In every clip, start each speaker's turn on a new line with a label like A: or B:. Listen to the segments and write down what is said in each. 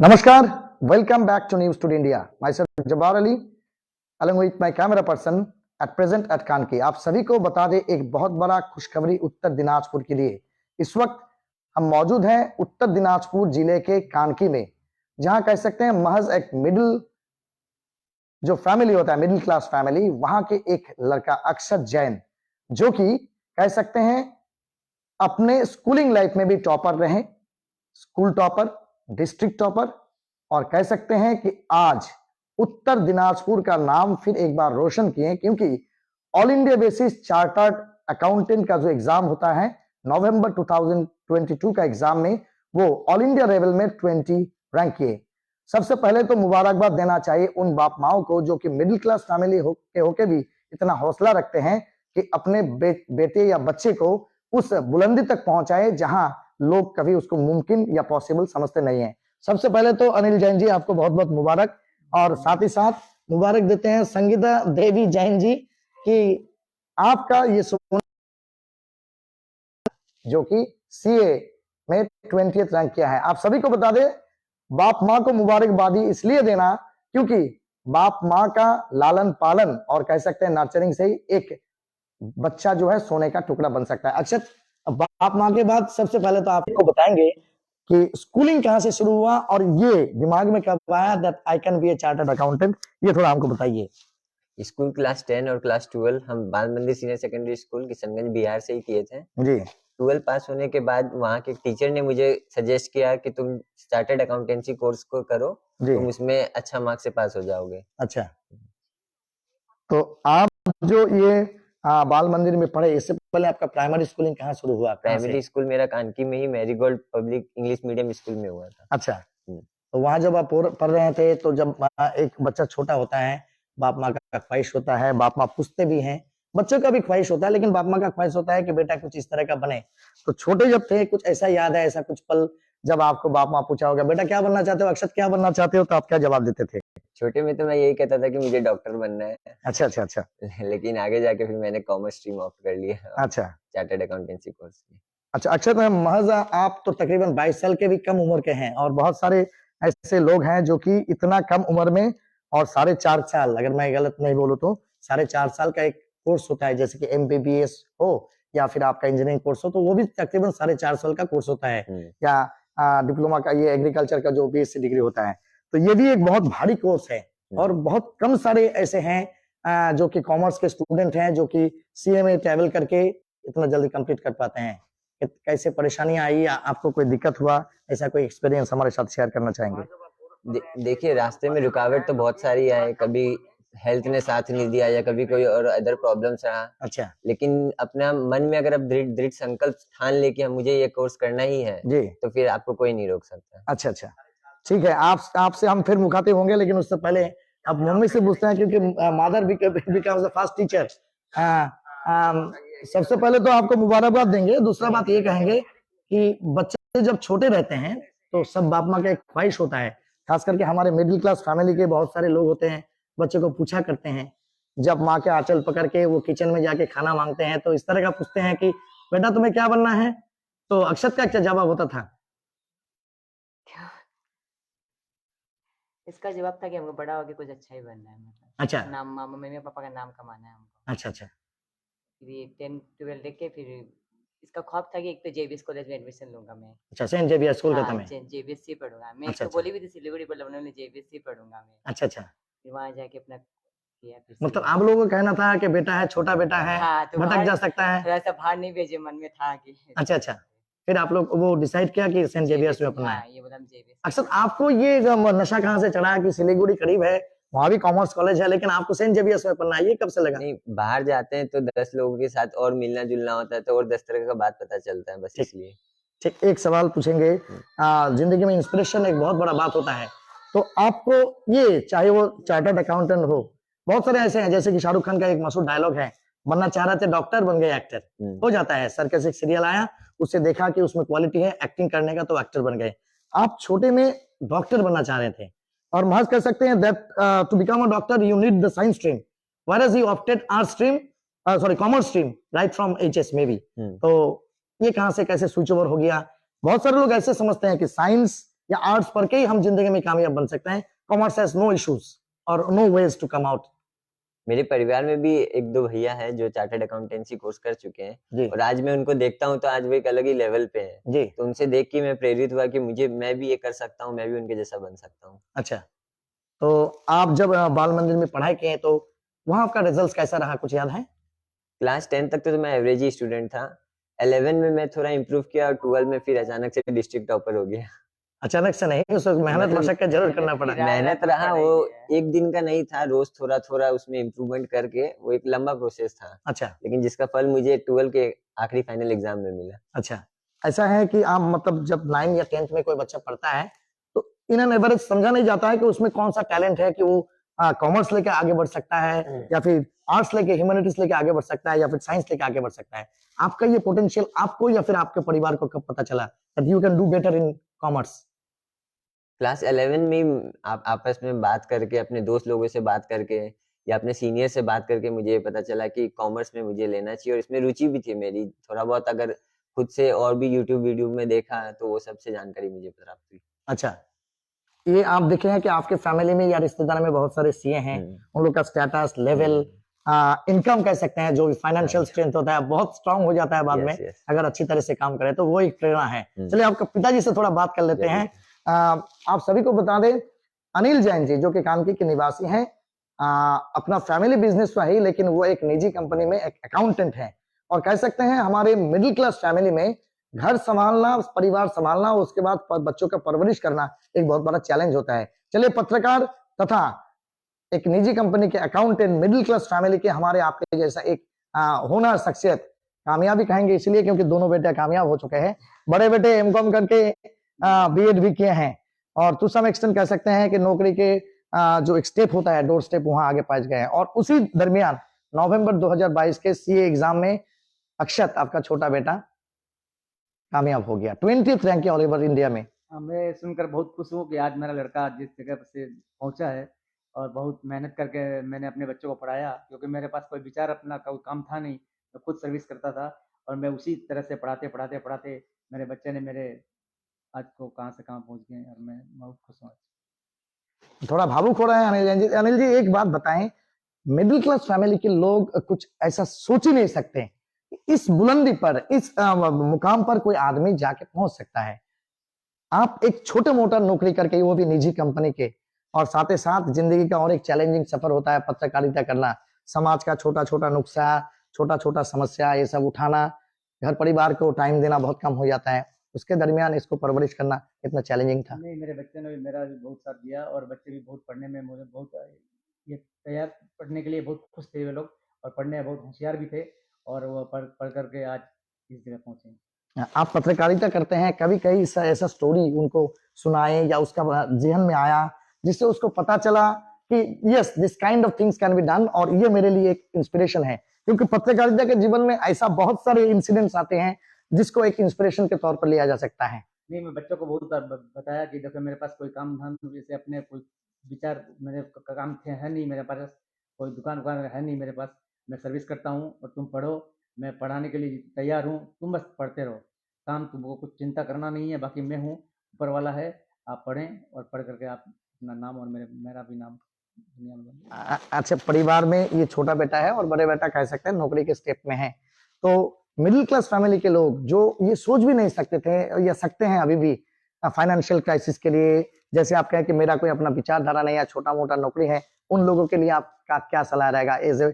A: Namaskar, welcome back to News Today India. Myself Jabbar Ali, along with my camera person at present at कानकी। आप सभी को बता दें एक बहुत बड़ा खुशखबरी उत्तर दिनाजपुर के लिए। इस वक्त हम मौजूद हैं उत्तर दिनाजपुर जिले के कानकी में, जहां कह सकते हैं महज एक मिडिल जो फैमिली होता है, मिडिल क्लास फैमिली, वहां के एक लड़का अक्षत जैन, जो कि कह सकते हैं अपने स्कूलिंग लाइफ में भी टॉपर रहे, स्कूल टॉपर, डिस्ट्रिक्ट टॉपर, और कह सकते हैं कि आज उत्तर दिनाजपुर का नाम फिर एक बार रोशन किए, क्योंकि all India basis chartered accountant का जो एग्जाम होता है नवंबर 2022 का एग्जाम में, वो ऑल इंडिया लेवल में 20 रैंक किए। सबसे पहले तो मुबारकबाद देना चाहिए उन बाप माओ को जो कि मिडिल क्लास फैमिली होके भी इतना हौसला रखते हैं कि अपने बेटे या बच्चे को उस बुलंदी तक पहुंचाए जहां लोग कभी उसको मुमकिन या पॉसिबल समझते नहीं है। सबसे पहले तो अनिल जैन जी, आपको बहुत बहुत मुबारक, और साथ ही साथ मुबारक देते हैं संगीता देवी जैन जी कि आपका ये जो कि सीए में 20th रैंक किया है। आप सभी को बता दें, बाप माँ को मुबारकबादी इसलिए देना क्योंकि बाप माँ का लालन पालन और कह सकते हैं नर्चरिंग से ही एक बच्चा जो है सोने का टुकड़ा बन सकता है। अक्षत, बाप माँ के बाद सबसे पहले तो आपको बताएंगे कि स्कूलिंग कहाँ से शुरू हुआ और ये दिमाग में कब आया that I can be A chartered accountant, ये थोड़ा हमको बताइए।
B: स्कूल क्लास 10 और क्लास 12 हम बाल मंदिर senior secondary school Kishanganj Bihar से ही किए थे
A: जी।
B: 12 पास होने के बाद वहाँ के टीचर ने मुझे सजेस्ट किया कि तुम चार्टर्ड अकाउंटेंसी कोर्स को करो, तुम उसमें अच्छा मार्क्स से पास हो जाओगे।
A: अच्छा, तो आप जो ये बाल मंदिर में पढ़े, इससे पहले आपका प्राइमरी स्कूलिंग कहाँ शुरू हुआ?
B: प्राइमरी स्कूल मेरा कानकी में ही marigold public English medium school में हुआ था।
A: अच्छा, तो वहाँ जब आप पढ़ रहे थे तो जब एक बच्चा छोटा होता है, बाप माँ का ख्वाहिश होता है, बाप माँ पूछते भी हैं, बच्चों का भी ख्वाहिश होता है, लेकिन बाप माँ का ख्वाहिश होता है कि बेटा कुछ इस तरह का बने। तो छोटे जब थे, कुछ ऐसा याद है, ऐसा कुछ पल जब आपको बाप माँ पूछा होगा बेटा क्या बनना चाहते हो, अक्षत क्या बनना चाहते हो, तो आप क्या जवाब देते थे?
B: छोटे में तो मैं यही कहता था कि मुझे डॉक्टर बनना है।
A: अच्छा अच्छा अच्छा।
B: लेकिन आगे जाके फिर मैंने कॉमर्स स्ट्रीम ऑप्ट कर लिया।
A: अच्छा,
B: चार्टर्ड अकाउंटेंसी कोर्स।
A: अच्छा अक्षत, महज आप तो तकरीबन 22 साल के भी कम उम्र के हैं, और बहुत सारे ऐसे लोग हैं जो कि इतना कम उम्र में और 4.5 साल, अगर मैं गलत नहीं बोलूं तो 4.5 साल का एक कोर्स होता है, जैसे कि MBBS हो या फिर आपका इंजीनियरिंग कोर्स हो, तो वो भी तकरीबन 4.5 साल का कोर्स होता है, या डिप्लोमा का ये एग्रीकल्चर का जो BSc डिग्री होता है। तो ये भी एक बहुत भारी कोर्स है, और बहुत कम सारे ऐसे हैं जो कि कॉमर्स के स्टूडेंट हैं जो कि CA में ट्रेवल करके इतना जल्दी कंप्लीट कर पाते हैं। कैसे परेशानियां आई, आपको कोई दिक्कत हुआ, ऐसा कोई एक्सपीरियंस हमारे साथ शेयर करना चाहेंगे?
B: देखिए, रास्ते में रुकावट तो बहुत सारी आए, कभी हेल्थ ने साथ नहीं दिया या कभी कोई और अदर प्रॉब्लम्स रहा।
A: अच्छा,
B: लेकिन अपना मन में अगर आप दृढ़ संकल्प ठान ले कि मुझे ये कोर्स करना ही है जी, तो फिर आपको कोई नहीं रोक सकता।
A: अच्छा अच्छा, ठीक है। आपसे हम फिर मुखातिब होंगे, लेकिन उससे पहले अब मम्मी से पूछते हैं, क्योंकि mother becomes the first teacher. सबसे पहले तो आपको मुबारकबाद देंगे, दूसरा बात ये कहेंगे कि बच्चे जब छोटे रहते हैं तो सब बाप माँ का एक ख्वाहिश होता है, खास करके हमारे मिडिल क्लास फैमिली के बहुत सारे लोग होते हैं, बच्चे को पूछा करते हैं, जब माँ के आंचल पकड़ के वो किचन में जाके खाना मांगते हैं तो इस तरह का पूछते हैं कि बेटा तुम्हें क्या बनना है, तो अक्षत का क्या जवाब होता था?
C: इसका जवाब था कि हमको बड़ा होके कुछ अच्छा ही बनना है, मतलब
A: अच्छा,
C: नाम मम्मी पापा का नाम कमाना है हमको।
A: अच्छा अच्छा,
C: फिर ये 10 12 लेके फिर इसका ख्वाब था कि एक तो JBS कॉलेज में एडमिशन लूंगा मैं।
A: अच्छा, सेंट जेवियर्स कोलकाता में।
C: JBS से पढ़ूंगा मैं।
A: अच्छा,
C: इसको बोली भी थी सिलीगुड़ी, पर उन्होंने JBS से पढ़ूंगा मैं।
A: अच्छा अच्छा,
C: फिर वहां जाके अपना किया। फिर
A: मतलब आप लोगों का कहना था कि बेटा है, छोटा बेटा है,
C: हाँ, तो
A: भटक जा सकता है।
C: थोड़ा सा बाहर नहीं भेजे, मन में था कि
A: अच्छा अच्छा, फिर आप लोग वो डिसाइड किया कि सेंट जेवियर्स में अपना है।
C: ये बोला हम JBS।
A: अक्सर आपको ये नशा कहाँ से चढ़ा कि सिलीगुड़ी करीब है, वहां भी कॉमर्स कॉलेज है, लेकिन आपको सेंट जेवियर्स में पढ़ना है, ये कब से लगा?
B: नहीं, बाहर जाते हैं तो 10 लोगों के साथ और मिलना जुलना होता है, तो और 10 तरह का बात पता चलता है, बस इसलिए।
A: ठीक, एक सवाल पूछेंगे, जिंदगी में इंस्पिरेशन एक बहुत बड़ा बात होता है, तो आपको ये चाहे वो चार्टर्ड अकाउंटेंट हो, बहुत सारे ऐसे हैं, जैसे कि शाहरुख खान का एक मशहूर डायलॉग है, बनना चाह रहे थे डॉक्टर, बन गए एक्टर। हो जाता है, सर्कस एक सीरियल आया, उससे देखा कि उसमें क्वालिटी है एक्टिंग करने का, तो एक्टर बन गए। आप छोटे में डॉक्टर बनना चाह रहे थे, और महज कह सकते हैं that to become a doctor you need the science stream, whereas he opted art stream, sorry commerce stream, right from HS may be. तो ये कहां से कैसे स्विच ओवर हो गया? बहुत सारे लोग ऐसे समझते हैं कि साइंस या आर्ट्स पढ़ के ही हम जिंदगी में कामयाब बन सकते हैं? कॉमर्स हैज नो इश्यूज और no ways to come out.
B: मेरे परिवार में भी एक दो भैया हैं जो चार्टर्ड अकाउंटेंसी कोर्स कर चुके हैं
A: जी
B: और आज मैं उनको देखता हूँ तो आज वो एक अलग ही लेवल पे हैं।
A: जी।
B: तो उनसे देख के मैं प्रेरित हुआ कि मैं भी ये कर सकता हूँ, मैं भी उनके जैसा बन सकता हूँ।
A: अच्छा, तो आप जब बाल मंदिर में पढ़ाई किए तो वहां आपका रिजल्ट कैसा रहा, कुछ याद है?
B: क्लास 10 तक तो मैं एवरेज ही स्टूडेंट था। 11 में मैं थोड़ा इम्प्रूव किया और 12 में फिर अचानक से डिस्ट्रिक्ट टॉपर हो गया।
A: अचानक से नहीं, उस वक्त मेहनत
B: मतलब
A: मशक्कत जरूर करना पड़ा।
B: मेहनत रहा, वो एक दिन का नहीं था, रोज थोड़ा थोड़ा उसमें इम्प्रूवमेंट करके वो एक लंबा प्रोसेस था।
A: अच्छा
B: लेकिन जिसका फल मुझे 12 के आखिरी फाइनल एग्जाम में मिला।
A: अच्छा, ऐसा है कि आप मतलब जब 9 या 10th में कोई बच्चा पढ़ता है तो इन एन एवरेज समझा नहीं जाता है कि उसमें कौन सा टैलेंट है, कि वो कॉमर्स लेके आगे बढ़ सकता है या फिर आर्ट्स लेके ह्यूमैनिटीज लेके आगे बढ़ सकता है या फिर साइंस लेके आगे बढ़ सकता है। आपका ये पोटेंशियल आपको या फिर आपके परिवार को कब पता चला that you can do better in commerce?
B: Class 11 में ही आप आपस में बात करके, अपने दोस्त लोगों से बात करके या अपने सीनियर से बात करके मुझे पता चला कि कॉमर्स में मुझे लेना चाहिए और इसमें रुचि भी थी मेरी। थोड़ा बहुत अगर खुद से और भी यूट्यूब वीडियो में देखा तो वो सबसे जानकारी मुझे प्राप्त हुई।
A: अच्छा, ये आप देखे हैं कि आपके फैमिली में या रिश्तेदार में बहुत सारे सीए हैं, उन लोग का स्टेटस लेवल इनकम कह सकते हैं, जो फाइनेंशियल स्ट्रेंथ होता है बहुत स्ट्रांग हो जाता है बाद में अगर अच्छी तरह से काम करे, तो वो एक प्रेरणा है। चलिए आपके पिताजी से थोड़ा बात कर लेते हैं। आप सभी को बता दें, अनिल जैन जी जो कि कानकी के निवासी हैं, अपना फैमिली बिजनेस तो है ही, लेकिन वो एक निजी कंपनी में एक अकाउंटेंट है और कह सकते हैं हमारे मिडिल क्लास फैमिली में घर संभालना, परिवार संभालना, उसके बाद बच्चों का परवरिश करना एक बहुत बड़ा चैलेंज होता है। चलिए पत्रकार तथा एक निजी कंपनी के अकाउंटेंट, मिडिल क्लास फैमिली के हमारे आपके जैसा एक होनहार शख्सियत, कामयाबी कहेंगे इसलिए क्योंकि दोनों बेटे कामयाब हो चुके हैं। बड़े बेटे एमकॉम करके बीएड भी किए हैं और टू सम एक्सटेंट कह सकते हैं कि नौकरी के जो एक स्टेप होता है, डोर स्टेप, वहां आगे पहुंच गए हैं। और उसी दरमियान नवंबर 2022 के सीए एग्जाम में अक्षत, आपका छोटा बेटा, कामयाब हो गया, 20th rank all over India में।
D: मैं सुनकर बहुत खुश हूँ कि आज मेरा लड़का जिस जगह से पहुंचा है और बहुत मेहनत करके मैंने अपने बच्चों को पढ़ाया, क्योंकि मेरे पास कोई विचार अपना कोई काम था नहीं, मैं खुद सर्विस करता था और मैं उसी तरह से पढ़ाते पढ़ाते पढ़ाते मेरे बच्चे ने मेरे आज को कहाँ से कहाँ पहुंच गए और मैं बहुत खुश हूँ।
A: थोड़ा भावुक हो रहे हैं अनिल जी। अनिल जी एक बात बताएं, मिडिल क्लास फैमिली के लोग कुछ ऐसा सोच ही नहीं सकते, इस बुलंदी पर, इस मुकाम पर कोई आदमी जाके पहुंच सकता है। आप एक छोटे मोटा नौकरी करके, वो भी निजी कंपनी के, और साथ ही साथ जिंदगी का और एक चैलेंजिंग सफर होता है पत्रकारिता करना, समाज का छोटा छोटा नुक्सा, छोटा छोटा समस्या, ये सब उठाना, घर परिवार को टाइम देना बहुत कम हो जाता है, उसके दरमियान इसको परवरिश करना कितना चैलेंजिंग था?
D: नहीं, मेरे बच्चे ने भी मेरा भी बहुत साथ दिया और बच्चे भी बहुत पढ़ने में मुझे बहुत ये तैयार पढ़ने के लिए बहुत खुश थे वे लोग और पढ़ने में बहुत होशियार भी थे और वो पढ़ करके आज इस जगह पहुंचे।
A: आप पत्रकारिता करते हैं, कभी कहीं ऐसा स्टोरी उनको सुनाए या उसका जहन में आया जिससे उसको पता चला कि yes this kind of things can be done और ये मेरे लिए एक इंस्पिरेशन है? क्योंकि पत्रकारिता के जीवन में ऐसा बहुत सारे इंसिडेंट्स आते हैं जिसको एक इंस्पिरेशन के तौर पर लिया जा सकता है।
D: नहीं, मैं बच्चों को बहुत बार बताया कि देखो मेरे पास कोई काम धाम जैसे अपने कोई विचार, मेरे काम थे है नहीं, मेरे पास कोई दुकान है नहीं मेरे पास, मैं सर्विस करता हूँ और तुम पढ़ो, मैं पढ़ाने के लिए तैयार हूँ, तुम बस पढ़ते रहो, काम तुमको कुछ चिंता करना नहीं है, बाकी मैं हूँ, ऊपर वाला है, आप पढ़ें और पढ़ करके आप अपना नाम और मेरा भी नाम दुनिया में बने।
A: अच्छा, परिवार में ये छोटा बेटा है और बड़े बेटा कह सकते हैं नौकरी के स्टेप में है, तो मिडिल क्लास फैमिली के लोग जो ये सोच भी नहीं सकते थे या सकते हैं अभी भी फाइनेंशियल क्राइसिस के लिए, जैसे आप कहें कि मेरा कोई अपना विचारधारा नहीं है, छोटा मोटा नौकरी है, उन लोगों के लिए आपका क्या सलाह रहेगा एज ए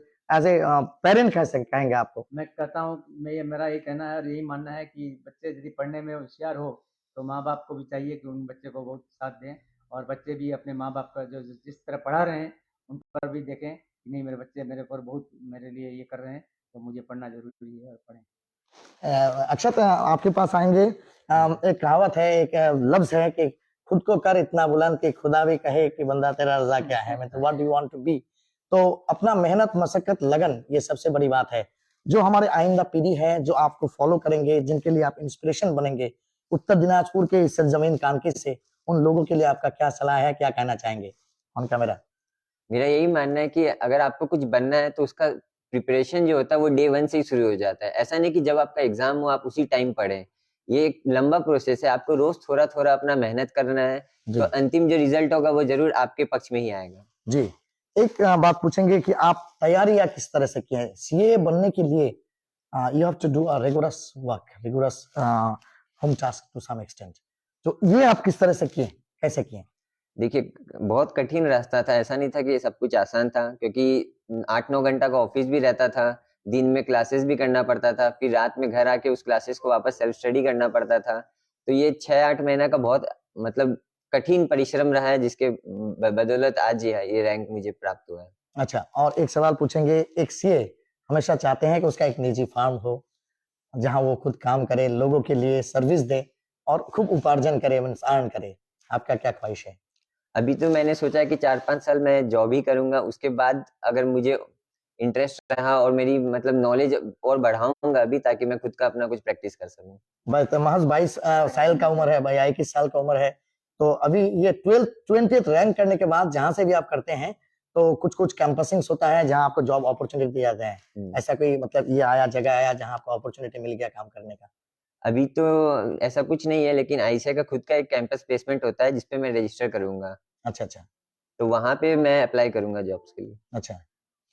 A: पेरेंट कहेंगे आपको?
D: मैं कहता हूँ, मेरा ये कहना है और यही मानना है कि बच्चे यदि पढ़ने में होशियार हो तो माँ बाप को भी चाहिए कि उन बच्चे को बहुत साथ दें और बच्चे भी अपने माँ बाप का जो जिस तरह पढ़ा रहे हैं उन पर भी देखें कि नहीं मेरे बच्चे मेरे पर बहुत मेरे लिए ये कर रहे हैं, तो मुझे पढ़ना जरूरी है और पढ़ें।
A: अक्षत आपके पास आएंगे। एक कहावत है, एक लफ्ज है कि खुद को कर इतना बुलंद कि खुदा भी कहे कि बंदा तेरा रजा क्या है, मतलब what do you want to be. तो अपना मेहनत, मशक्कत, लगन, ये सबसे बड़ी बात है जो हमारे आइंदा पीढ़ी है, जो आपको फॉलो करेंगे, जिनके लिए आप इंस्पिरेशन बनेंगे। उत्तर दिनाजपुर के इस सरजमीन कानकी से उन लोगों के लिए आपका क्या सलाह है, क्या कहना चाहेंगे ऑन कैमरा?
B: मेरा यही मानना है कि अगर आपको कुछ बनना है तो उसका प्रिपरेशन जो होता है वो डे 1 से ही शुरू हो जाता है। ऐसा नहीं कि जब आपका एग्जाम हो आप उसी टाइम पढ़ें, ये एक लंबा प्रोसेस है, आपको रोज थोड़ा थोड़ा अपना मेहनत करना है,
A: जी
B: तो अंतिम जो रिजल्ट होगा वो जरूर आपके पक्ष में ही आएगा।
A: जी। एक बात पूछेंगे कि आप तैयारियां किस तरह से की हैं सीए बनने के लिए? You have to do a rigorous work, rigorous home task to some extent. तो ये आप किस तरह से किए, कैसे किए?
B: देखिए, बहुत कठिन रास्ता था, ऐसा नहीं था कि ये सब कुछ आसान था, क्योंकि 8-9 घंटा का ऑफिस भी रहता था, दिन में क्लासेस भी करना पड़ता था, फिर रात में घर आके उस क्लासेस को वापस सेल्फ स्टडी करना पड़ता था। तो ये 6-8 महीना का बहुत मतलब कठिन परिश्रम रहा है, जिसके बदौलत आज ये रैंक मुझे प्राप्त हुआ है।
A: अच्छा, और एक सवाल पूछेंगे, एक सीए हमेशा चाहते हैं कि उसका एक निजी फार्म हो, जहां वो खुद काम करे, लोगों के लिए सर्विस दे और खूब उपार्जन करे, मीन्स अर्न करे। आपका क्या ख्वाहिश है?
B: अभी तो मैंने सोचा है कि 4-5 साल मैं जॉब ही करूंगा, उसके बाद अगर मुझे इंटरेस्ट रहा और मेरी मतलब नॉलेज और बढ़ाऊंगा अभी, ताकि मैं खुद का अपना कुछ प्रैक्टिस कर सकूं।
A: बस महज 22 साल का उम्र है भाई, 21 साल का उम्र है। तो अभी ये 20th रैंक करने के बाद जहां से भी आप करते हैं तो कुछ कुछ कैंपसिंग्स होता है जहां आपको जॉब अपॉर्चुनिटी दिया जाता है। ऐसा कोई मतलब ये आया, जगह आया जहां आपको अपॉर्चुनिटी मिल गया काम करने का?
B: अभी तो ऐसा कुछ नहीं है, लेकिन आईसीआई का खुद का एक कैंपस प्लेसमेंट होता है जिसपे मैं रजिस्टर करूंगा,
A: अच्छा अच्छा
B: तो वहां पे मैं अप्लाई करूंगा जॉब्स के लिए।
A: अच्छा।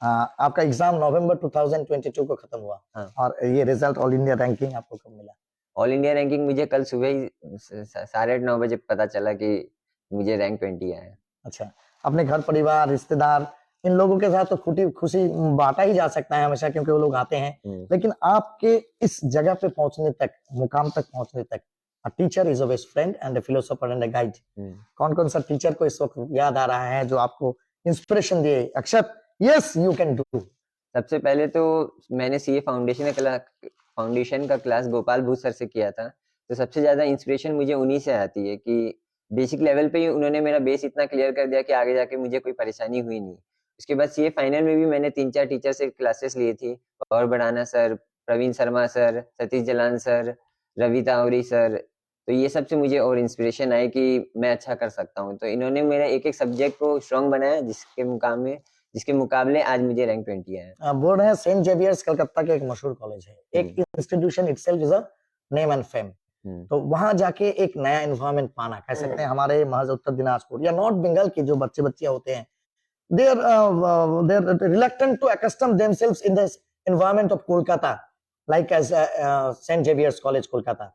A: आपका एग्जाम नवंबर 2022 को खत्म हुआ।
B: हाँ।
A: और ये रिजल्ट ऑल इंडिया रैंकिंग आपको कब मिला?
B: ऑल इंडिया रैंकिंग मुझे कल सुबह ही 8:30-9 बजे पता चला कि मुझे रैंक 20 आया है।
A: अच्छा, अपने घर परिवार रिश्तेदार इन लोगों के साथ तो खुशी खुशी बांटा ही जा सकता है हमेशा, क्योंकि वो लोग आते हैं। लेकिन आपके इस जगह पे पहुंचने तक, मुकाम तक पहुंचने तक, a teacher is a best friend and a philosopher and a guide. कौन कौन सा टीचर को इस वक्त याद आ रहा है जो आपको इंस्पिरेशन दिए, अक्षत यस यू कैन डू?
B: सबसे पहले तो मैंने सीए फाउंडेशन का क्लास गोपाल भूत सर से किया था, तो सबसे ज्यादा इंस्पिरेशन मुझे उन्हीं से आती है कि बेसिक लेवल पे ही उन्होंने मेरा बेस इतना क्लियर कर दिया कि आगे जाके मुझे कोई परेशानी हुई नहीं। उसके बाद सीए फाइनल में भी मैंने 3-4 टीचर से क्लासेस ली थी, और बढ़ाना sir, Praveen Sharma sir, Satish Jalan sir, Ravi Tawari sir. तो ये सबसे मुझे और इंस्पिरेशन आई कि मैं अच्छा कर सकता हूँ, तो इन्होंने मेरा एक एक सब्जेक्ट को स्ट्रॉन्ग बनाया, जिसके मुकाबले आज मुझे रैंक 20 आया है।
A: बोल रहे हैं सेंट जेवियर्स कलकत्ता के एक मशहूर कॉलेज है, एक institution itself is a name and fame. तो वहां जाके एक नया एनवायरनमेंट पाना, कह सकते हैं हमारे महज उत्तर दिनाजपुर या नॉर्थ बंगाल के जो बच्चे बच्चियां होते हैं, they are reluctant to accustom themselves in the environment of Kolkata, like as St. Xavier's College Kolkata.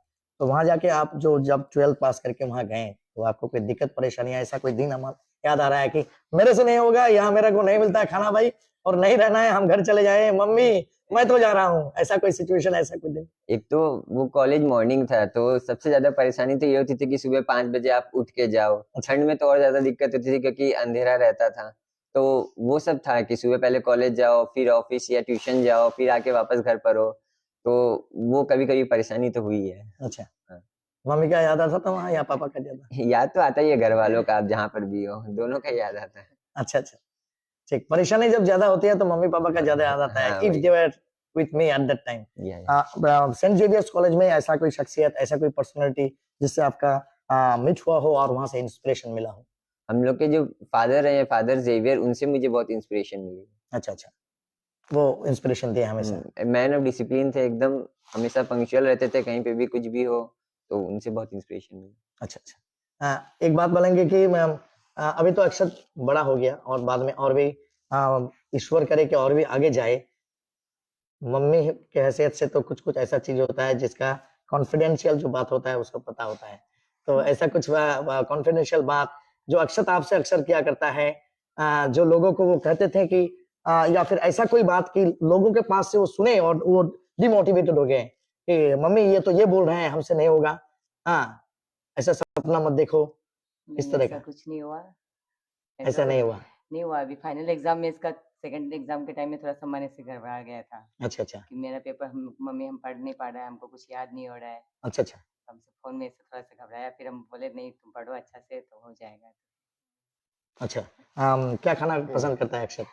A: तो वहां जाके आप जो जब 12th पास करके वहां गए तो आपको कोई दिक्कत परेशानी, ऐसा कोई दिन हमारा याद आ रहा है कि मेरे से नहीं होगा, यहाँ मेरे को नहीं मिलता है खाना भाई, और नहीं रहना है, हम घर चले जाए, मम्मी मैं तो जा रहा हूँ, ऐसा कोई सिचुएशन, ऐसा कोई दिन?
B: एक तो वो कॉलेज मॉर्निंग था, तो सबसे ज्यादा परेशानी तो ये होती थी कि सुबह 5 बजे आप उठ के जाओ। ठंड में तो और ज्यादा दिक्कत होती थी क्योंकि अंधेरा रहता था। तो वो सब था कि सुबह पहले कॉलेज जाओ, फिर ऑफिस या ट्यूशन जाओ, फिर आके वापस घर पर हो। तो वो कभी कभी परेशानी तो हुई है।
A: अच्छा,
B: हाँ।
A: मम्मी का याद आता था वहाँ या पापा का याद?
B: याद तो आता ही है घर वालों का, आप जहाँ पर भी हो, दोनों का याद आता है।
A: अच्छा अच्छा, ठीक। परेशानी जब ज्यादा होती है तो मम्मी पापा का ज्यादा याद आता है।
B: हाँ,
A: इफ
B: वही।
A: They were with me at that time. Saint Xavier's college में ऐसा कोई शख्सियत, ऐसा कोई पर्सनालिटी जिससे आपका मीट हुआ हो और वहां से इंस्पिरेशन मिला हो?
B: हम लोग के जो फादर हैं, फादर जेवियर, उनसे मुझे बहुत इंस्पिरेशन मिली।
A: अच्छा अच्छा, वो इंस्पिरेशन दिए हमेशा।
B: मैन ऑफ डिसिप्लिन थे एकदम, हमेशा पंक्चुअल रहते थे, कहीं पे भी कुछ भी हो, तो उनसे बहुत इंस्पिरेशन मिली।
A: अच्छा अच्छा, एक बात बोलेंगे कि अभी तो अक्षत बड़ा हो गया और बाद में और भी ईश्वर करे कि और भी आगे जाए। मम्मी के हैसियत से तो कुछ कुछ ऐसा चीज होता है जिसका कॉन्फिडेंशियल जो बात होता है उसको पता होता है, तो ऐसा कुछ कॉन्फिडेंशियल बात जो अक्षत आपसे अक्सर किया करता है, जो लोगों को वो कहते थे कि या फिर ऐसा कोई बात कि लोगों के पास से वो सुने और वो डिमोटिवेटेड हो गए कि मम्मी ये तो ये बोल रहे हैं, हमसे नहीं होगा, हाँ ऐसा सपना मत देखो, इस
C: नहीं,
A: तरह
C: ऐसा
A: का?
C: कुछ नहीं हुआ।
A: ऐसा नहीं हुआ?
C: नहीं हुआ। अभी फाइनल एग्जाम में, इसका सेकंड एग्जाम के टाइम में थोड़ा सा मन से घबरा गया था
A: अच्छा अच्छा
C: कि मेरा पेपर मम्मी हम पढ़ नहीं पा रहे हैं, हमको कुछ याद नहीं हो रहा है।
A: अच्छा अच्छा
C: हमसे फोन में से थोड़ा सा घबराया, फिर हम बोले नहीं तुम पढ़ो अच्छा से तो हो जाएगा।
A: अच्छा। क्या खाना पसंद करता है अक्षत?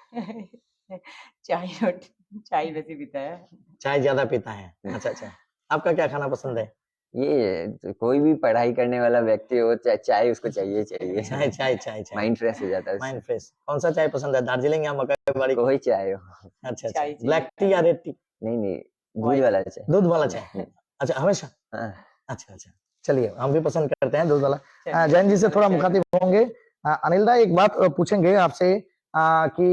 C: चाय रोटी, चाय वैसे पीता है।
A: चाय ज्यादा पीता है? अच्छा अच्छा, आपका क्या खाना पसंद है?
B: ये तो कोई भी पढ़ाई करने वाला व्यक्ति हो, चाय उसको चाहिए चाहिए।
A: चाय चाय चाय चाय,
B: माइंड फ्रेश हो जाता है उससे।
A: Mind fresh. कौन सा चाय पसंद है, दार्जिलिंग या मकई वाली?
B: कोई चाय हो।
A: अच्छा अच्छा,
C: चाय चाहिए।
A: ब्लैक टी या रेड टी?
B: नहीं नहीं, दूध
C: White।
B: वाला चाय।
A: दूध वाला चाय? अच्छा, हमेशा?
B: हाँ।
A: अच्छा अच्छा, चलिए हम भी पसंद करते हैं दूध वाला।
C: चलिए,
A: जैन जी से थोड़ा
C: चलिए।
A: मुखातिब होंगे। अनिल दा, एक बात पूछेंगे आपसे कि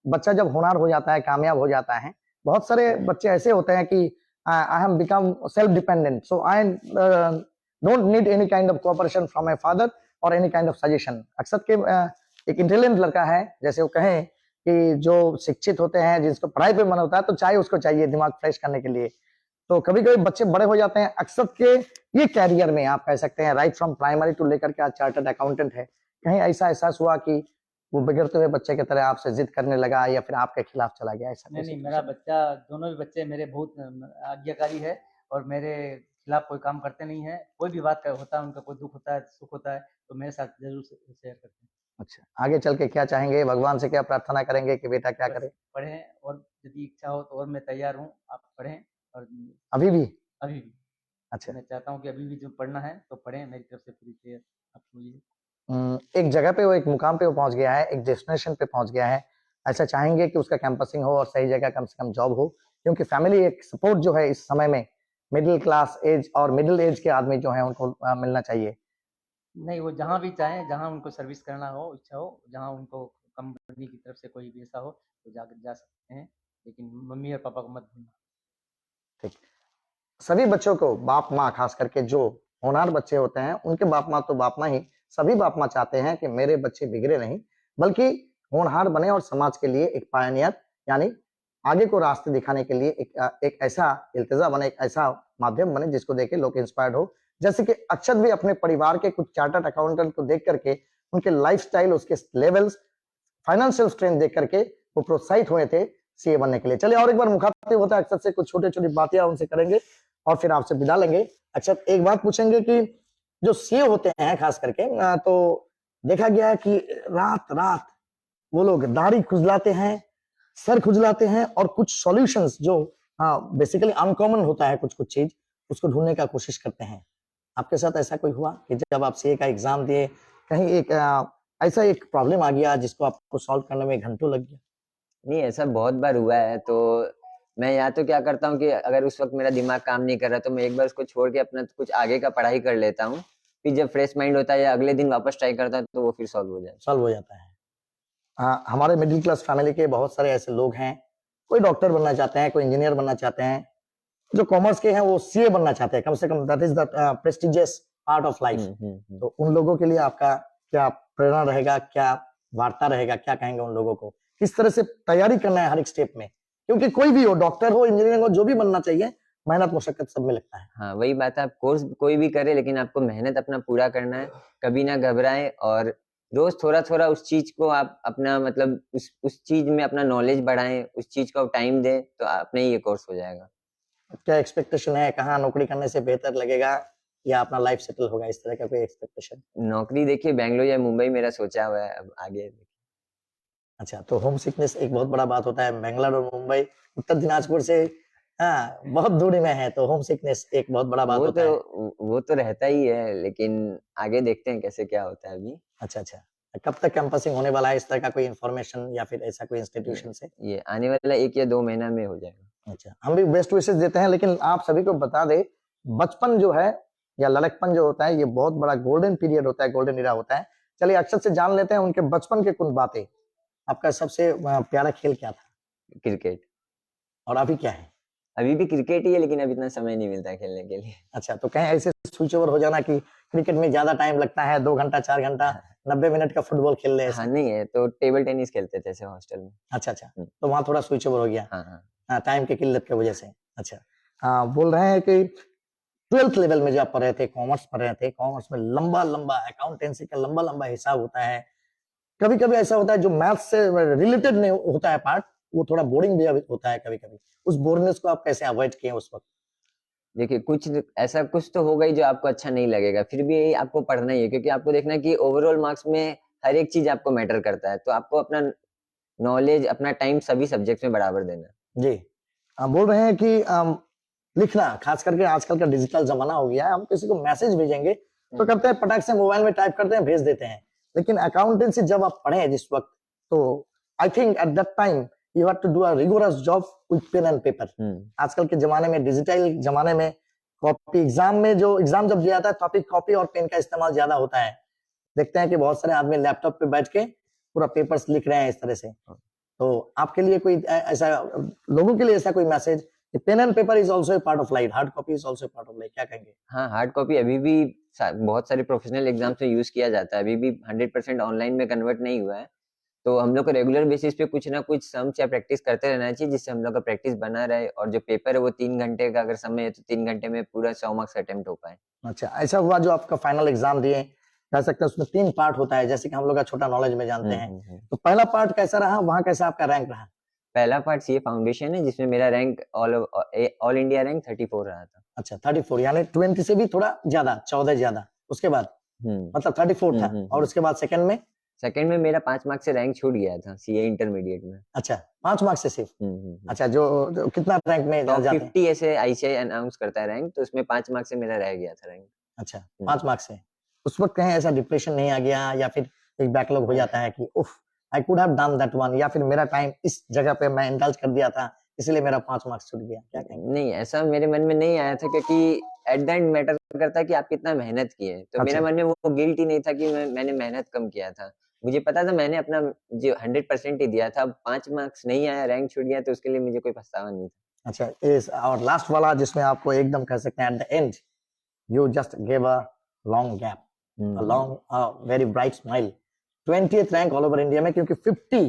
A: बच्चा जब होनहार हो जाता है, कामयाब हो जाता है, बहुत सारे बच्चे ऐसे होते हैं कि I have become self dependent, so I don't need any kind of cooperation from my father और एनी काइंड ऑफ सजेशन। अक्सर के एक इंटेलिजेंट लड़का है, जैसे वो कहें कि जो शिक्षित होते हैं, जिसको पढ़ाई पे मन होता है, तो चाय उसको चाहिए दिमाग फ्रेश करने के लिए। तो कभी कभी बच्चे बड़े हो जाते हैं, अक्सर के ये कैरियर में आप कह सकते हैं राइट फ्रॉम प्राइमरी टू लेकर के आज चार्टर्ड अकाउंटेंट है, कहीं ऐसा एहसास हुआ कि वो बिगड़ते हुए बच्चे की तरह आपसे जिद करने लगा या फिर आपके खिलाफ चला गया, ऐसा
D: नहीं
A: कोई
D: नहीं, मेरा
A: situation?
D: बच्चा, दोनों भी बच्चे मेरे बहुत आज्ञाकारी है और मेरे खिलाफ कोई काम करते नहीं है। कोई भी बात होता है, उनका कोई दुख होता है, सुख होता है, तो मेरे साथ जरूर शेयर करते हैं।
A: अच्छा, आगे चल के क्या चाहेंगे, भगवान से क्या प्रार्थना करेंगे कि बेटा क्या
D: बस
A: करे?
D: पढ़ें, और यदि इच्छा हो तो और मैं तैयार हूँ, आप पढ़ें। और
A: अभी भी?
D: अभी भी
A: अच्छा।
D: मैं चाहता हूँ कि अभी भी जो पढ़ना है तो पढ़ें, मेरी तरफ से पूरी केयर आप बोलिए।
A: एक जगह पे वो, एक मुकाम पे वो पहुंच गया है, एक डेस्टिनेशन पे पहुंच गया है, ऐसा चाहेंगे कि उसका कैंपसिंग हो और सही जगह कम से कम जॉब हो, क्योंकि फैमिली एक सपोर्ट जो है इस समय में मिडिल क्लास एज और मिडिल एज के आदमी जो है उनको मिलना चाहिए।
D: नहीं, वो जहाँ भी चाहें, जहाँ उनको सर्विस करना हो, इच्छा हो, जहाँ उनको कंपनी की तरफ से कोई भी ऐसा हो, तो जा सकते हैं, लेकिन मम्मी और पापा को मत भूलना।
A: ठीक। सभी बच्चों को बाप माँ, खास करके जो होनहार बच्चे होते हैं, उनके बाप माँ तो बाप माँ ही, सभी बाप माँ चाहते हैं कि मेरे बच्चे बिगड़े नहीं, बल्कि होनहार बने और समाज के लिए एक पायनियर, यानी आगे को रास्ते दिखाने के लिए एक ऐसा इल्तिजा बने, एक ऐसा माध्यम बने जिसको देख के लोग इंस्पायर्ड हो। जैसे कि अक्षत भी अपने परिवार के कुछ चार्टर्ड अकाउंटेंट को देख करके, उनके लाइफस्टाइल, उसके लेवल्स, फाइनेंशियल स्ट्रेंथ देख करके वो प्रोत्साहित हुए थे सीए बनने के लिए। चलिए और एक बार मुखातिब होता है अक्षत से, कुछ छोटे छोटी बातें उनसे करेंगे और फिर आपसे विदा लेंगे। अक्षत, एक बात पूछेंगे कि जो सीए होते हैं खास करके, तो देखा गया है कि रात रात वो लोग दाढ़ी खुजलाते हैं, सर खुजलाते हैं और कुछ सॉल्यूशंस जो बेसिकली अनकॉमन होता है, कुछ कुछ चीज उसको ढूंढने का कोशिश करते हैं। आपके साथ ऐसा कोई हुआ कि जब आप सीए का एग्जाम दिए, कहीं एक ऐसा एक प्रॉब्लम आ गया जिसको आपको सॉल्व करने में घंटों लग गया?
B: नहीं, ऐसा बहुत बार हुआ है। तो मैं या तो क्या करता हूँ कि अगर उस वक्त मेरा दिमाग काम नहीं कर रहा तो मैं एक बार उसको छोड़ के अपना कुछ आगे का पढ़ाई कर लेता हूँ, फिर जब फ्रेश माइंड होता है या अगले दिन वापस ट्राई करता हूँ तो वो फिर सॉल्व हो जाता है।
A: सॉल्व हो जाता है। हमारे मिडिल क्लास फैमिली के बहुत सारे ऐसे लोग हैं, कोई डॉक्टर बनना चाहते हैं, कोई इंजीनियर बनना चाहते हैं, जो कॉमर्स के हैं वो सीए बनना चाहते हैं, कम से कम that is the prestigious part of life. तो उन लोगों के लिए आपका क्या प्रेरणा रहेगा, क्या वार्ता रहेगा, क्या कहेंगे उन लोगों को, किस तरह से तैयारी करना है हर एक स्टेप में? क्योंकि कोई भी हो, डॉक्टर हो, इंजीनियर हो, जो भी बनना चाहिए, मेहनत मुशक्कत सब में लगता है।
B: हाँ, वही बात है, आप कोर्स कोई भी करे लेकिन आपको मेहनत अपना पूरा करना है, कभी ना घबराएं और रोज थोड़ा थोड़ा उस चीज को आप अपना मतलब उस चीज में अपना नॉलेज बढ़ाएं, उस चीज को टाइम दें तो अपने ही ये कोर्स हो जाएगा।
A: क्या एक्सपेक्टेशन है, कहाँ नौकरी करने से बेहतर लगेगा या अपना लाइफ सेटल होगा, इस तरह का कोई एक्सपेक्टेशन?
B: नौकरी देखिए बेंगलोर या मुंबई मेरा सोचा हुआ है, अब आगे
A: अच्छा, तो होम सिकनेस एक बहुत बड़ा बात होता है। बेंगलोर और मुंबई उत्तर दिनाजपुर से बहुत दूरी में है, तो होम सिकनेस एक बहुत बड़ा बात होता है।
B: वो तो रहता ही है, लेकिन आगे देखते हैं कैसे क्या होता है अभी।
A: अच्छा अच्छा, कब तक कैंपसिंग होने वाला है, इस तरह का कोई इन्फॉर्मेशन या फिर ऐसा कोई इंस्टीट्यूशन से?
B: ये आने वाला 1 या 2 महीना में हो जाएगा।
A: अच्छा, हम भी बेस्ट विशेस देते हैं, लेकिन आप सभी को बता दे, बचपन जो है या लड़कपन जो होता है, ये बहुत बड़ा गोल्डन पीरियड होता है, गोल्डन इरा होता है। चलिए अक्षर से जान लेते हैं उनके बचपन के कुछ बातें। आपका सबसे प्यारा खेल क्या था
B: क्रिकेट।
A: और अभी क्या है?
B: अभी भी क्रिकेट ही है, लेकिन अब इतना समय नहीं मिलता है खेलने के लिए।
A: अच्छा, तो कहीं ऐसे स्विच ओवर हो जाना कि क्रिकेट में ज्यादा टाइम लगता है, 2 घंटा 4 घंटा 90 मिनट का फुटबॉल खेल ले ऐसा?
B: हाँ, नहीं है तो टेबल टेनिस खेलते थे ऐसे हॉस्टल में।
A: अच्छा अच्छा, तो वहाँ थोड़ा स्विच ओवर हो गया
B: हाँ,
A: टाइम की किल्लत की वजह से। अच्छा, बोल रहे हैं कि 12th लेवल में जब आप पढ़ रहे थे, कॉमर्स पढ़ रहे थे, कॉमर्स में लंबा लंबा अकाउंटेंसी का लंबा लंबा हिसाब होता है, कभी कभी ऐसा होता है जो मैथ्स से रिलेटेड नहीं होता है पार्ट, वो थोड़ा बोरिंग भी होता है कभी कभी। उस बोरिंगनेस को आप कैसे अवॉइड किए उस वक्त?
B: देखिए कुछ तो होगा ही जो आपको अच्छा नहीं लगेगा, फिर भी आपको पढ़ना ही है, क्योंकि आपको देखना है कि ओवरऑल मार्क्स में हर एक चीज आपको मैटर करता है, तो आपको अपना नॉलेज, अपना टाइम सभी सब्जेक्ट्स में बराबर देना है।
A: जी, बोल रहे हैं कि लिखना, खास करके आजकल का डिजिटल जमाना हो गया है, हम किसी को मैसेज भेजेंगे तो करते हैं पटाख से मोबाइल में टाइप करते हैं, भेज देते हैं, लेकिन अकाउंटेंसी जब आप पढ़े जिस वक्त, तो I think at that time you have to do a rigorous job with pen and paper. आजकल के जमाने में, डिजिटल जमाने में कॉपी एग्जाम में जो एग्जाम जब दिया जाता है तो कॉपी और पेन का इस्तेमाल ज्यादा होता है। देखते हैं कि बहुत सारे आदमी लैपटॉप पे बैठ के पूरा पेपर्स लिख रहे हैं इस तरह से। तो आपके लिए कोई ऐसा, लोगों के लिए ऐसा कोई message, pen and paper is also a part of life, hard copy is also a part of life, क्या कहेंगे?
B: हाँ, हार्ड कॉपी अभी भी बहुत सारे प्रोफेशनल एग्जाम्स में यूज किया जाता है, अभी भी 100% ऑनलाइन में कन्वर्ट नहीं हुआ है। तो हम लोग को रेगुलर बेसिस पे कुछ ना कुछ सम्स या प्रैक्टिस करते रहना चाहिए, जिससे हम लोग का प्रैक्टिस बना रहे, और जो पेपर है वो 3 घंटे का अगर समय है तो 3 घंटे में पूरा 100 मार्क्स अटेम्प्ट हो पाए।
A: अच्छा, ऐसा हुआ जो आपका फाइनल एग्जाम दिए, कह सकते हैं उसमें 3 पार्ट होता है, जैसे कि हम लोग का छोटा नॉलेज में जानते हैं। तो पहला पार्ट कैसा रहा, वहां कैसा आपका रैंक रहा?
B: पहला पार्ट सीए फाउंडेशन है, जिसमें मेरा रैंक ऑल इंडिया रैंक 34 रहा था।
A: अच्छा, 34, यानी 20 से भी थोड़ा ज्यादा, 14 ज्यादा। उसके बाद मतलब 34 था, और उसके बाद सेकंड में
B: मेरा 5 मार्क्स से रैंक छूट गया था सीए इंटरमीडिएट में।
A: अच्छा, 5 मार्क्स से सिर्फ। अच्छा, जो कितना रैंक में
B: टॉप
A: जाते
B: 50 ऐसे आईसीआई अनाउंस करता है रैंक, तो उसमें 5 मार्क्स से मेरा रह गया था रैंक।
A: अच्छा, 5 मार्क्स से। उस वक्त कहीं ऐसा डिप्रेशन नहीं आ गया, या फिर एक बैकलॉग हो जाता है कि उफ, I could have done that one, या फिर मेरा टाइम इस जगह पे मैं इंडल्ज कर दिया था इसलिए मेरा 5 मार्क्स छूट गया, क्या कहेंगे?
B: नहीं, ऐसा मेरे मन में नहीं आया था, क्योंकि एट द एंड मैटर करता है कि आप कितना मेहनत किए। तो मेरे मन में वो गिल्ट ही नहीं था कि मैंने मेहनत कम किया था। मुझे पता था मैंने अपना जो 100% ही दिया था। 5 मार्क्स नहीं आया, रैंक छूट गया, तो उसके लिए मुझे कोई पछतावा नहीं था।
A: अच्छा, इस और लास्ट वाला जिसमें आपको एकदम कह सकते हैं at the end you just give a long gap, a long very bright smile, 20th rank all over India में, क्योंकि 50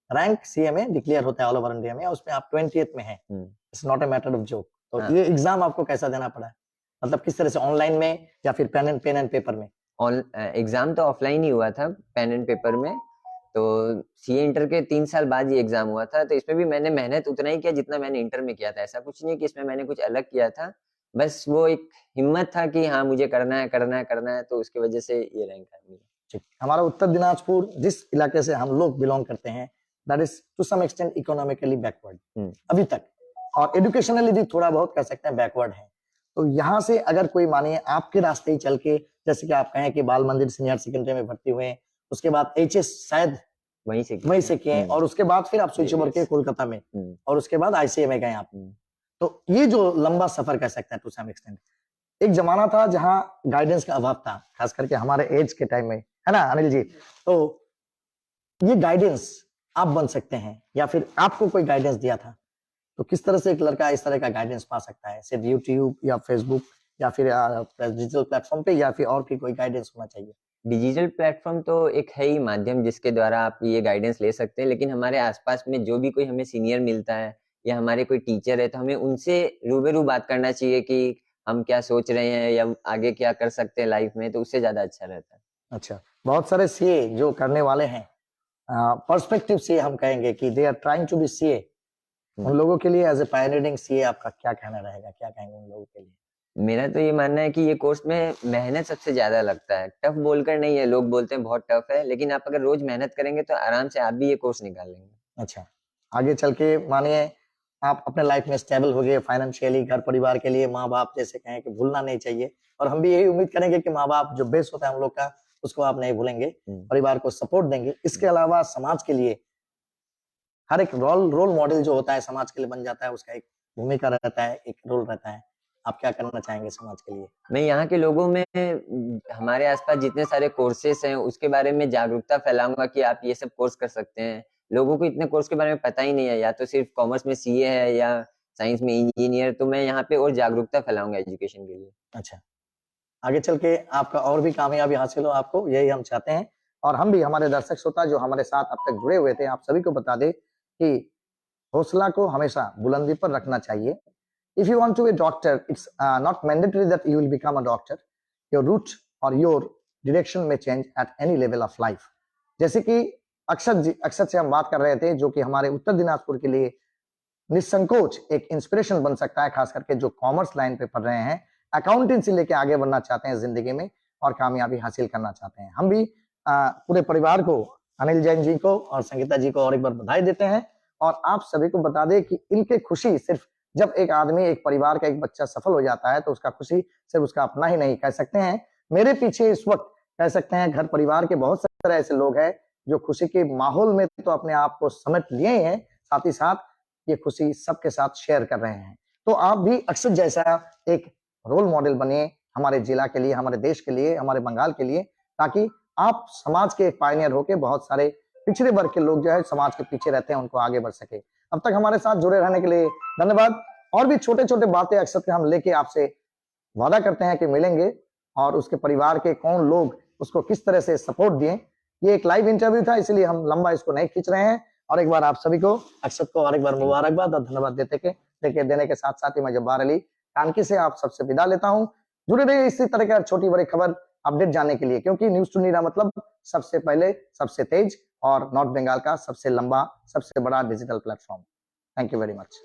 A: रैंक सीए में डिक्लेयर होता है ऑल ओवर इंडिया में, उसमें आप 20th में हैं। It's not a matter of joke. तो ये एग्जाम आपको कैसा देना पड़ा है, मतलब किस तरह से, ऑनलाइन में या फिर पेन एंड पेपर में?
B: एग्जाम तो ऑफलाइन ही हुआ था, पेन एंड पेपर में। तो सीए इंटर के 3 साल बाद ये एग्जाम हुआ था, तो इसमें भी मैंने मेहनत उतना ही किया जितना मैंने इंटर में किया था। ऐसा कुछ नहीं कि इसमें मैंने कुछ अलग किया था, बस वो एक हिम्मत था कि हाँ मुझे करना है, तो उसकी वजह से ये रैंक है।
A: ठीक, हमारा उत्तर दिनाजपुर जिस इलाके से हम लोग बिलोंग करते हैं, that is to some extent economically backward अभी तक, और एजुकेशनली भी थोड़ा बहुत कह सकते हैं बैकवर्ड है। तो यहाँ से अगर कोई मानिए आपके रास्ते ही चल के, जैसे कि आप कहें कि बाल मंदिर सीनियर सेकेंडरी में भर्ती हुए, उसके बाद एचएस शायद वहीं से किए, और उसके बाद फिर आप स्विच ओवर के कोलकाता में, और उसके बाद आईसीए में गए आप। तो ये जो लंबा सफर कह सकते हैं टू सम एक्सटेंट, एक जमाना था जहां गाइडेंस का अभाव था, खास करके हमारे एज के टाइम में, है ना अनिल जी? तो ये गाइडेंस आप बन सकते हैं, या फिर आपको कोई गाइडेंस दिया था? तो किस तरह से एक लड़का इस तरह का गाइडेंस पा सकता है, सिर्फ यूट्यूब या फेसबुक या फिर डिजिटल प्लेटफॉर्म पे, या फिर और भी कोई गाइडेंस होना चाहिए?
B: डिजिटल प्लेटफॉर्म तो एक है ही माध्यम जिसके द्वारा आप ये गाइडेंस ले सकते हैं, लेकिन हमारे आसपास में जो भी कोई हमें सीनियर मिलता है या हमारे कोई टीचर है, तो हमें उनसे रूबरू बात करना चाहिए कि हम क्या सोच रहे हैं या आगे क्या कर सकते हैं लाइफ में, तो उससे ज्यादा अच्छा रहता है।
A: अच्छा, बहुत सारे सीए जो करने वाले हैं, पर्सपेक्टिव सीए हम कहेंगे कि they are trying to be CA, उन लोगों के लिए एज ए पायनियरिंग सीए आपका क्या कहना रहेगा, क्या कहेंगे उन लोगों के लिए?
B: मेरा तो ये मानना है कि ये कोर्स में मेहनत सबसे ज्यादा लगता है। टफ बोलकर नहीं है, लोग बोलते हैं बहुत टफ है, लेकिन आप अगर रोज मेहनत करेंगे तो आराम से आप भी ये कोर्स निकाल लेंगे।
A: अच्छा, आगे चल के मानिए आप अपने लाइफ में स्टेबल हो गए फाइनेंशियली, घर परिवार के लिए, माँ बाप जैसे कहें कि भूलना नहीं चाहिए, और हम भी यही उम्मीद करेंगे कि माँ बाप जो बेस होता है हम लोग का, उसको आप नहीं भूलेंगे, परिवार को सपोर्ट देंगे। इसके अलावा समाज के लिए हर एक रोल मॉडल जो होता है समाज के लिए बन जाता है, उसका एक भूमिका रहता है, एक रोल रहता है। आप क्या करना चाहेंगे समाज के लिए?
B: मैं यहाँ के लोगों में हमारे आसपास जितने सारे कोर्सेस हैं उसके बारे में जागरूकता फैलाऊंगा कि आप ये सब कोर्स कर सकते हैं। लोगों को इतने कोर्स के बारे में पता ही नहीं है, या तो सिर्फ कॉमर्स में सीए है या साइंस में इंजीनियर, तो मैं यहाँ पे और जागरूकता फैलाऊंगा एजुकेशन के लिए।
A: अच्छा, आगे चल के आपका और भी कामयाबी हासिल हो, आपको यही हम चाहते हैं। और हम भी, हमारे दर्शक श्रोता जो हमारे साथ अब तक जुड़े हुए थे, आप सभी को बता दें कि हौसला को हमेशा बुलंदी पर रखना चाहिए। If you want to be a doctor, it's not mandatory that you will become a doctor. Your route or your direction may change at any level of life. जैसे कि अक्षर से हम बात कर रहे थे, जो कि हमारे उत्तर दिनाजपुर के लिए निसंकोच एक इंस्पिरेशन बन सकता है, खास करके जो कॉमर्स लाइन पे पढ़ रहे हैं, अकाउंटेंसी लेके आगे बढ़ना चाहते हैं जिंदगी में और कामयाबी हासिल करना चाहते हैं। हम भी पूरे परिवार को, अनिल जैन जी को और संगीता जी को और एक बार बधाई देते हैं, और आप सभी को बता दें कि इनके खुशी सिर्फ, जब एक आदमी, एक परिवार का एक बच्चा सफल हो जाता है तो उसका खुशी सिर्फ उसका अपना ही नहीं, कह सकते हैं मेरे पीछे इस वक्त कह सकते हैं घर परिवार के बहुत सारे ऐसे लोग हैं जो खुशी के माहौल में तो अपने आप को समेट लिए हैं, साथ ही साथ ये खुशी सबके साथ शेयर कर रहे हैं। तो आप भी अक्सर जैसा एक रोल मॉडल बनिए हमारे जिला के लिए, हमारे देश के लिए, हमारे बंगाल के लिए, ताकि आप समाज के पायनियर होके बहुत सारे पिछड़े वर्ग के लोग जो है समाज के पीछे रहते हैं उनको आगे बढ़ सके। अब तक हमारे साथ जुड़े रहने के लिए धन्यवाद। और भी छोटे छोटे बातें अक्सर हम लेके आपसे वादा करते हैं कि मिलेंगे, और उसके परिवार के कौन लोग उसको किस तरह से सपोर्ट दिए। ये एक लाइव इंटरव्यू था, इसलिए हम लंबा इसको नहीं खींच रहे हैं। और एक बार आप सभी को अक्षत को और एक बार मुबारकबाद और धन्यवाद देने के साथ साथ ही मैं जब्बार अली कानकी से आप सबसे विदा लेता हूं। जुड़े रहिए इसी तरह का छोटी बड़ी खबर अपडेट जानने के लिए, क्योंकि न्यूज टुडे मतलब सबसे पहले, सबसे तेज और नॉर्थ बंगाल का सबसे लंबा, सबसे बड़ा digital platform. Thank you very much.